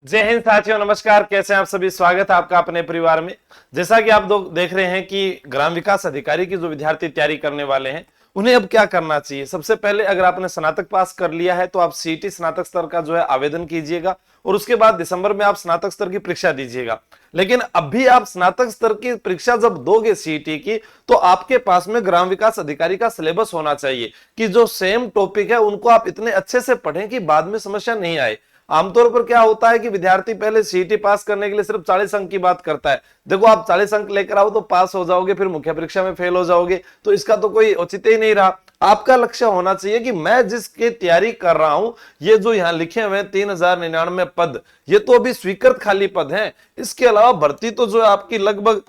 जय हिंद साथियों, नमस्कार। कैसे हैं आप सभी? स्वागत है आपका अपने परिवार में। जैसा कि आप लोग देख रहे हैं कि ग्राम विकास अधिकारी की जो विद्यार्थी तैयारी करने वाले हैं उन्हें अब क्या करना चाहिए। सबसे पहले अगर आपने स्नातक पास कर लिया है तो आप सीईटी स्नातक स्तर का जो है आवेदन कीजिएगा और उसके बाद दिसंबर में आप स्नातक स्तर की परीक्षा दीजिएगा। लेकिन अभी आप स्नातक स्तर की परीक्षा जब दोगे सीईटी की, तो आपके पास में ग्राम विकास अधिकारी का सिलेबस होना चाहिए कि जो सेम टॉपिक है उनको आप इतने अच्छे से पढ़ें कि बाद में समस्या नहीं आए। आमतौर पर क्या होता है कि विद्यार्थी पहले सीईटी पास करने के लिए सिर्फ 40 अंक की बात करता है। देखो, आप 40 अंक लेकर आओ तो पास हो जाओगे, फिर मुख्य परीक्षा में फेल हो जाओगे, तो इसका तो कोई औचित्य ही नहीं रहा। आपका लक्ष्य होना चाहिए कि मैं जिसकी तैयारी कर रहा हूं, ये जो यहां लिखे हुए 3099 पद, ये तो अभी स्वीकृत खाली पद हैं। इसके अलावा भर्ती तो जो है आपकी लगभग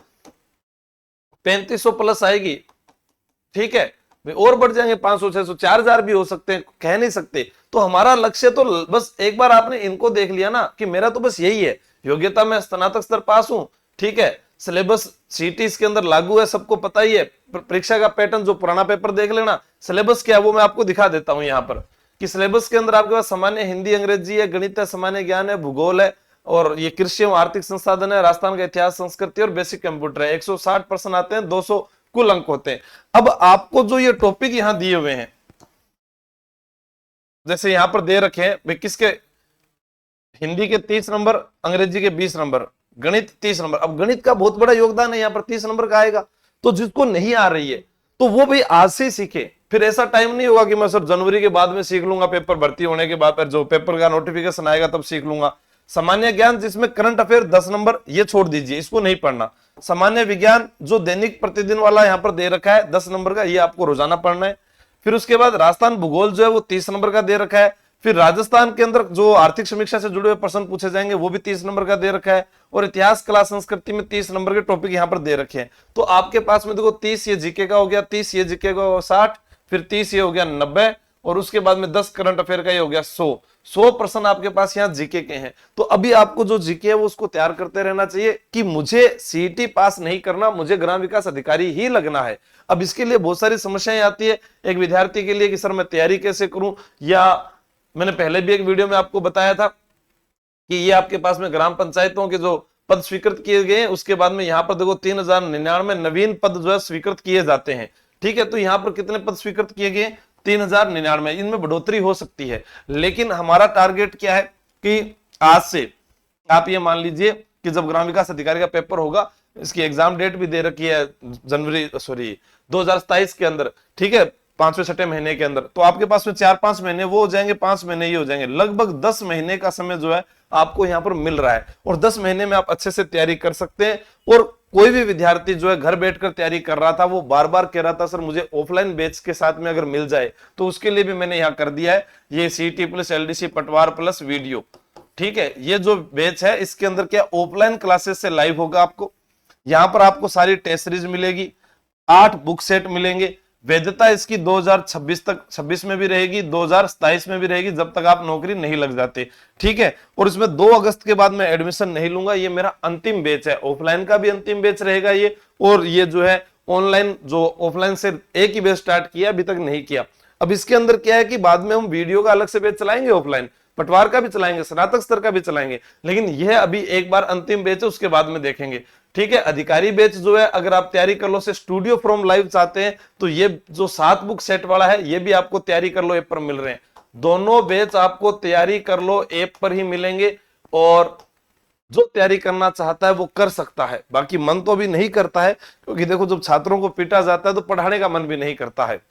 3500 प्लस आएगी। ठीक है, और बढ़ जाएंगे 500 600 4000 भी हो सकते हैं, कह नहीं सकते। तो हमारा लक्ष्य तो बस एक बार आपने इनको देख लिया ना कि मेरा तो बस यही है, योग्यता में स्नातक स्तर पास हूं। ठीक है, सिलेबस सीटी इसके अंदर लागू है, सबको पता ही है। परीक्षा का पैटर्न जो पुराना पेपर देख लेना, सिलेबस क्या है वो मैं आपको दिखा देता हूं यहाँ पर कि सिलेबस के अंदर आपके पास सामान्य हिंदी अंग्रेजी है, गणित है, सामान्य ज्ञान है, भूगोल है, और ये कृषि एवं आर्थिक संसाधन है, राजस्थान का इतिहास संस्कृति और बेसिक कंप्यूटर है। 160 प्रश्न आते हैं, 200 कुल अंक होते हैं। अब आपको जो ये टॉपिक यहां दिए हुए हैं, जैसे यहां पर दे रखे हैं भाई, किसके, हिंदी के 30 नंबर, अंग्रेजी के 20 नंबर, गणित 30 नंबर। अब गणित का बहुत बड़ा योगदान है, यहां पर 30 नंबर का आएगा। तो जिसको नहीं आ रही है तो वो भाई आज से सीखे। फिर ऐसा टाइम नहीं होगा कि मैं सर जनवरी के बाद में सीख लूंगा, पेपर भर्ती होने के बाद, जो पेपर का नोटिफिकेशन आएगा तब सीख लूंगा। सामान्य ज्ञान जिसमें करंट अफेयर 10 नंबर, ये छोड़ दीजिए, इसको नहीं पढ़ना। सामान्य विज्ञान जो दैनिक प्रतिदिन वाला यहां पर दे रखा है 10 नंबर का, ये आपको रोजाना पढ़ना है। फिर उसके बाद राजस्थान भूगोल जो है वो 30 नंबर का दे रखा है। फिर राजस्थान के अंदर जो आर्थिक समीक्षा से जुड़े हुए प्रश्न पूछे जाएंगे वो भी 30 नंबर का दे रखा है। और इतिहास कला संस्कृति में 30 नंबर के टॉपिक यहां पर दे रखे हैं। तो आपके पास में देखो 30 ये जीके का हो गया, 30 ये जीके का हो 60, फिर 30 ये हो गया 90, और उसके बाद में 10 करंट अफेयर का ये हो गया 100 प्रश्न आपके पास यहाँ जीके के हैं। तो अभी आपको जो जीके है वो उसको तैयार करते रहना चाहिए कि मुझे सीईटी पास नहीं करना, मुझे ग्राम विकास अधिकारी ही लगना है। अब इसके लिए बहुत सारी समस्याएं आती है एक विद्यार्थी के लिए कि सर मैं तैयारी कैसे करूं, या मैंने पहले भी एक वीडियो में आपको बताया था कि ये आपके पास में ग्राम पंचायतों के जो पद स्वीकृत किए गए हैं, उसके बाद में यहाँ पर देखो 3099 नवीन पद जो है स्वीकृत किए जाते हैं। ठीक है, तो यहाँ पर कितने पद स्वीकृत किए गए? 3099। इनमें बढ़ोतरी हो सकती है, लेकिन हमारा टारगेट क्या है कि आज से आप ये मान लीजिए कि जब ग्राम विकास अधिकारी का पेपर होगा, इसकी एग्जाम डेट भी दे रखी है जनवरी 2027 के अंदर। ठीक है, 5वें-6वें महीने के अंदर, तो आपके पास में 4-5 महीने वो हो जाएंगे, 5 महीने ये हो जाएंगे। लगभग 10 महीने का समय जो है आपको यहाँ पर मिल रहा है, और 10 महीने में आप अच्छे से तैयारी कर सकते हैं। और कोई भी विद्यार्थी जो है घर बैठकर तैयारी कर रहा था, वो बार बार कह रहा था सर मुझे ऑफलाइन बैच के साथ में अगर मिल जाए, तो उसके लिए भी मैंने यहाँ कर दिया है ये सीईटी प्लस एलडीसी पटवार प्लस वीडियो। ठीक है, ये जो बैच है इसके अंदर क्या ऑफलाइन क्लासेस से लाइव होगा। आपको यहाँ पर आपको सारी टेस्ट सीरीज मिलेगी, 8 बुक सेट मिलेंगे। वैधता इसकी 2026 तक, 26 में भी रहेगी, 2027 में भी रहेगी, जब तक आप नौकरी नहीं लग जाते। ठीक है, और इसमें 2 अगस्त के बाद मैं एडमिशन नहीं लूंगा, ये मेरा अंतिम बैच है। ऑफलाइन का भी अंतिम बैच रहेगा ये, और ये जो है ऑनलाइन, जो ऑफलाइन से एक ही बैच स्टार्ट किया, अभी तक नहीं किया। अब इसके अंदर क्या है कि बाद में हम वीडियो का अलग से बैच चलाएंगे, ऑफलाइन पटवार का भी चलाएंगे, स्नातक स्तर का भी चलाएंगे, लेकिन यह अभी एक बार अंतिम बैच है, उसके बाद में देखेंगे। ठीक है, अधिकारी बैच जो है अगर आप तैयारी कर लो से स्टूडियो फ्रॉम लाइव चाहते हैं, तो ये जो 7 बुक सेट वाला है ये भी आपको तैयारी कर लो ऐप पर मिल रहे हैं। दोनों बैच आपको तैयारी कर लो ऐप पर ही मिलेंगे, और जो तैयारी करना चाहता है वो कर सकता है। बाकी मन तो अभी नहीं करता है, क्योंकि देखो जब छात्रों को पीटा जाता है तो पढ़ाने का मन भी नहीं करता है।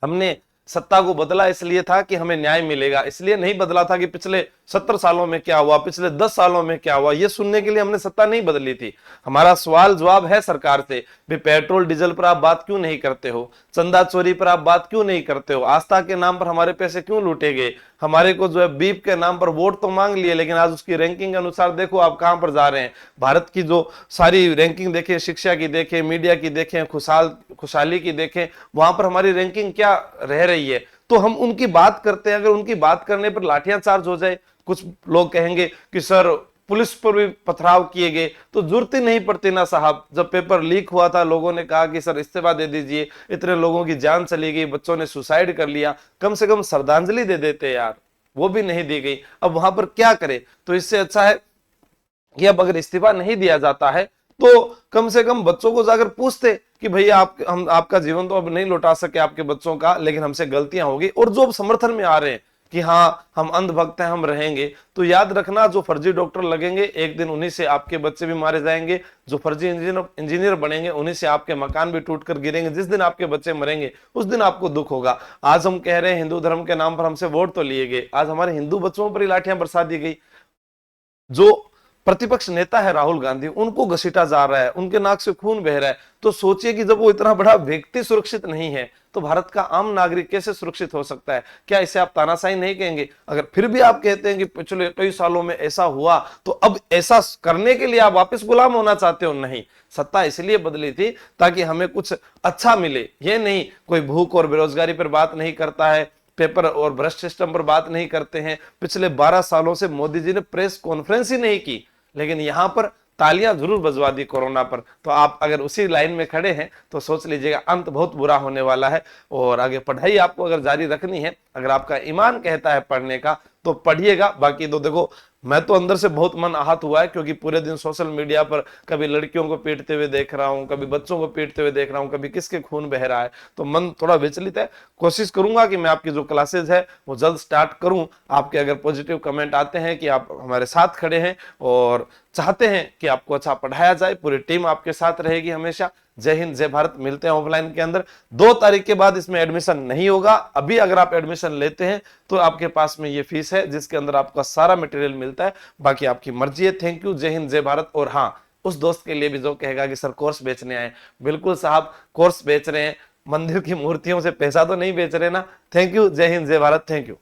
हमने सत्ता को बदला इसलिए था कि हमें न्याय मिलेगा, इसलिए नहीं बदला था कि पिछले 70 सालों में क्या हुआ, पिछले 10 सालों में क्या हुआ, ये सुनने के लिए हमने सत्ता नहीं बदली थी। हमारा सवाल जवाब है सरकार से, भी पेट्रोल डीजल पर आप बात क्यों नहीं करते हो, चंदा चोरी पर आप बात क्यों नहीं करते हो, आस्था के नाम पर हमारे पैसे क्यों लूटे गए, हमारे को जो है बीप के नाम पर वोट तो मांग लिए, लेकिन आज उसकी रैंकिंग के अनुसार देखो आप कहां पर जा रहे हैं। भारत की जो सारी रैंकिंग देखें, शिक्षा की देखें, मीडिया की देखें, खुशहाली की देखें, वहां पर हमारी रैंकिंग क्या रह रही है। तो हम उनकी बात करते हैं, अगर उनकी बात करने पर लाठियां चार्ज हो जाए, कुछ लोग कहेंगे कि सर पुलिस पर भी पथराव किए गए, तो जरूरत ही नहीं पड़ती ना साहब। जब पेपर लीक हुआ था लोगों ने कहा कि सर इस्तीफा दे दीजिए, इतने लोगों की जान चली गई, बच्चों ने सुसाइड कर लिया, कम से कम श्रद्धांजलि दे देते यार। वो भी नहीं दी गई। अब वहां पर क्या करे? तो इससे अच्छा है कि अब अगर इस्तीफा नहीं दिया जाता है तो कम से कम बच्चों को जाकर पूछते कि भैया हम आपका जीवन तो अब नहीं लौटा सके आपके बच्चों का, लेकिन हमसे गलतियां होगी। और जो समर्थन में आ रहे हैं कि हाँ हम अंधभक्त हैं, हम रहेंगे, तो याद रखना जो फर्जी डॉक्टर लगेंगे एक दिन उन्हीं से आपके बच्चे भी मारे जाएंगे, जो फर्जी इंजीनियर बनेंगे उन्हीं से आपके मकान भी टूटकर गिरेंगे। जिस दिन आपके बच्चे मरेंगे उस दिन आपको दुख होगा। आज हम कह रहे हैं हिंदू धर्म के नाम पर हमसे वोट तो लिए गए, आज हमारे हिंदू बच्चों पर ही लाठियां बरसा दी गई। जो प्रतिपक्ष नेता है राहुल गांधी, उनको घसीटा जा रहा है, उनके नाक से खून बह रहा है। तो सोचिए कि जब वो इतना बड़ा व्यक्ति सुरक्षित नहीं है तो भारत का आम नागरिक कैसे सुरक्षित हो सकता है? क्या इसे आप तानाशाही नहीं कहेंगे? अगर फिर भी आप कहते हैं कि पिछले कई सालों में ऐसा हुआ, तो अब ऐसा करने के लिए आप वापस गुलाम होना चाहते हो? नहीं, सत्ता इसलिए बदली थी ताकि हमें कुछ अच्छा मिले। ये नहीं, कोई भूख और बेरोजगारी पर बात नहीं करता है, पेपर और भ्रष्ट सिस्टम पर बात नहीं करते हैं। पिछले 12 सालों से मोदी जी ने प्रेस कॉन्फ्रेंस ही नहीं की, लेकिन यहां पर तालियां जरूर बजवा दी कोरोना पर। तो आप अगर उसी लाइन में खड़े हैं तो सोच लीजिएगा अंत बहुत बुरा होने वाला है। और आगे पढ़ाई आपको अगर जारी रखनी है, अगर आपका ईमान कहता है पढ़ने का, तो पढ़िएगा। बाकी तो देखो, मैं तो अंदर से बहुत मन आहत हुआ है, क्योंकि पूरे दिन सोशल मीडिया पर कभी लड़कियों को पीटते हुए देख रहा हूं, कभी बच्चों को पीटते हुए देख रहा हूं, कभी किसके खून बह रहा है, तो मन थोड़ा विचलित है। कोशिश करूंगा कि मैं आपकी जो क्लासेज है वो जल्द स्टार्ट करूं। आपके अगर पॉजिटिव कमेंट आते हैं कि आप हमारे साथ खड़े हैं और चाहते हैं कि आपको अच्छा पढ़ाया जाए, पूरी टीम आपके साथ रहेगी हमेशा। जय हिंद, जय भारत। मिलते हैं ऑफलाइन के अंदर। 2 तारीख के बाद इसमें एडमिशन नहीं होगा। अभी अगर आप एडमिशन लेते हैं तो आपके पास में ये फीस है जिसके अंदर आपका सारा मटेरियल मिलता है, बाकी आपकी मर्जी है। थैंक यू, जय हिंद, जय भारत। और हाँ, उस दोस्त के लिए भी जो कहेगा कि सर कोर्स बेचने आए, बिल्कुल साहब कोर्स बेच रहे हैं, मंदिर की मूर्तियों से पैसा तो नहीं बेच रहे ना। थैंक यू, जय हिंद, जय भारत। Thank you.